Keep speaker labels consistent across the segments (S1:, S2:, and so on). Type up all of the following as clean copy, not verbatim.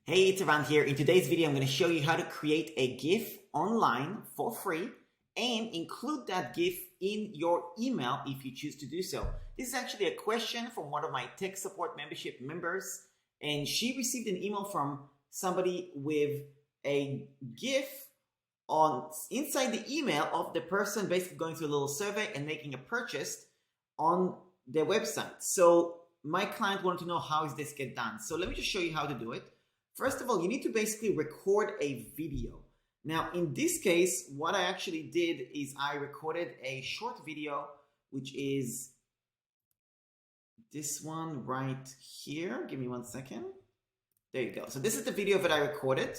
S1: Hey, it's Eran here. In today's video, I'm going to show you how to create a GIF online for free and include that GIF in your email if you choose to do so. This is actually a question from one of my tech support membership members, and she received an email from somebody with a GIF inside the email of the person basically going through a little survey and making a purchase on their website. So my client wanted to know how is this get done. So let me just show you how to do it. First of all, you need to basically record a video. Now, in this case, what I actually did is I recorded a short video, which is this one right here. Give me 1 second. There you go. So this is the video that I recorded.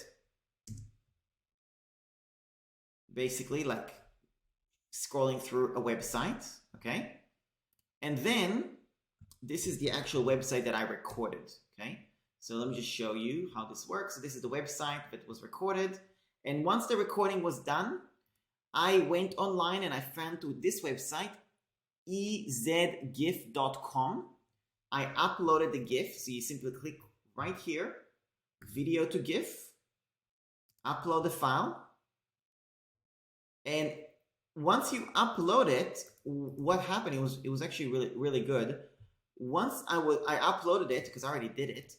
S1: Basically, like scrolling through a website, okay? And then this is the actual website that I recorded, okay? So let me just show you how this works. So this is the website that was recorded. And once the recording was done, I went online and I found to this website, ezgif.com. I uploaded the GIF. So you simply click right here, video to GIF, upload the file. And once you upload it, what happened, it was actually really good. Once I uploaded it, because I already did it,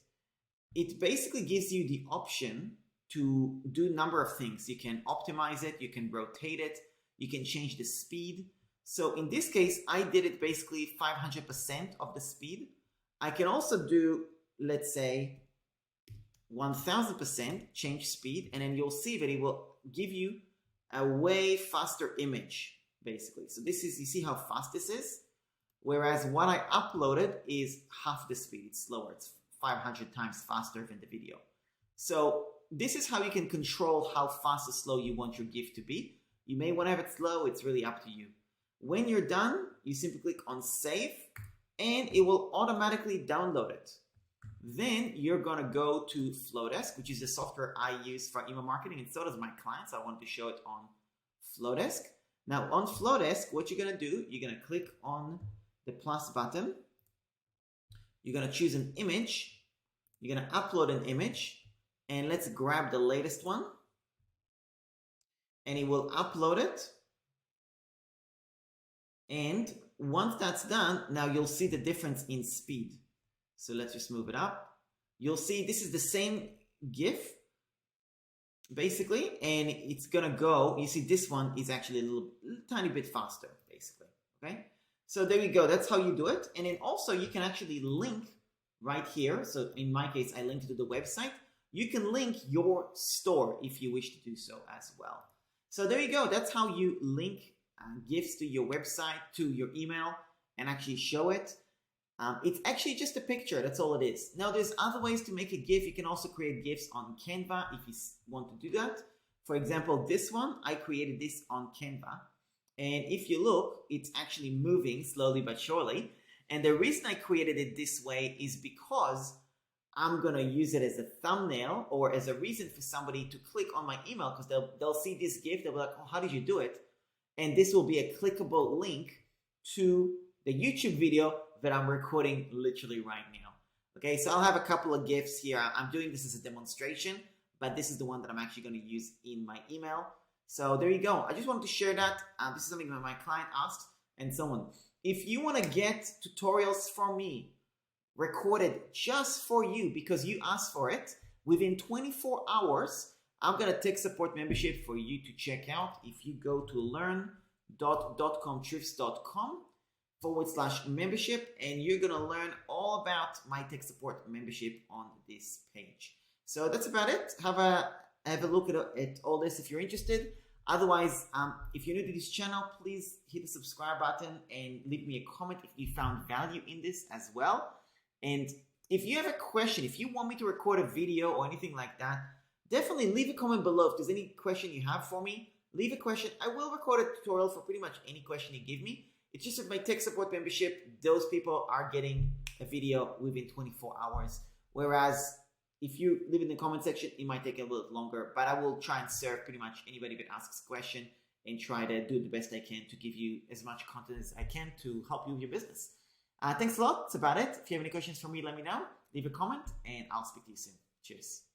S1: it basically gives you the option to do a number of things. You can optimize it, you can rotate it, you can change the speed. So in this case, I did it basically 500% of the speed. I can also do, let's say, 1000% change speed, and then you'll see that it will give you a way faster image, basically. So this is, you see how fast this is? Whereas what I uploaded is half the speed, it's slower, it's 500 times faster than the video. So this is how you can control how fast or slow you want your GIF to be. You may want to have it slow, it's really up to you. When you're done, you simply click on save and it will automatically download it. Then you're gonna go to Flowdesk, which is the software I use for email marketing, and so does my clients. I wanted to show it on Flowdesk. Now on Flowdesk, what you're gonna do, you're gonna click on the plus button. You're gonna choose an image. You're gonna upload an image, and let's grab the latest one. And it will upload it. And once that's done, now you'll see the difference in speed. So let's just move it up. You'll see this is the same GIF, basically, and it's gonna go, you see this one is actually a little tiny bit faster, basically, okay? So there you go, that's how you do it. And then also you can actually link right here. So in my case, I linked to the website. You can link your store if you wish to do so as well. So there you go, that's how you link GIFs to your website, to your email, and actually show it. It's actually just a picture, that's all it is. Now there's other ways to make a GIF. You can also create GIFs on Canva if you want to do that. For example, this one, I created this on Canva. And if you look, it's actually moving slowly but surely. And the reason I created it this way is because I'm gonna use it as a thumbnail or as a reason for somebody to click on my email, because they'll see this GIF, they'll be like, oh, how did you do it? And this will be a clickable link to the YouTube video that I'm recording literally right now. Okay, so I'll have a couple of GIFs here. I'm doing this as a demonstration, but this is the one that I'm actually going to use in my email. So there you go. I just wanted to share that. This is something that my client asked and so on. If you want to get tutorials from me recorded just for you because you asked for it, within 24 hours, I've got a tech support membership for you to check out. If you go to learn.dotcomtrips.com/membership, and you're gonna learn all about my tech support membership on this page. So that's about it. Have a look at all this if you're interested. Otherwise, if you're new to this channel, please hit the subscribe button and leave me a comment if you found value in this as well. And if you have a question, if you want me to record a video or anything like that, definitely leave a comment below. If there's any question you have for me, leave a question. I will record a tutorial for pretty much any question you give me. It's just that my tech support membership, those people are getting a video within 24 hours. Whereas if you leave in the comment section, it might take a little longer, but I will try and serve pretty much anybody that asks a question and try to do the best I can to give you as much content as I can to help you with your business. Thanks a lot. That's about it. If you have any questions for me, let me know. Leave a comment and I'll speak to you soon. Cheers.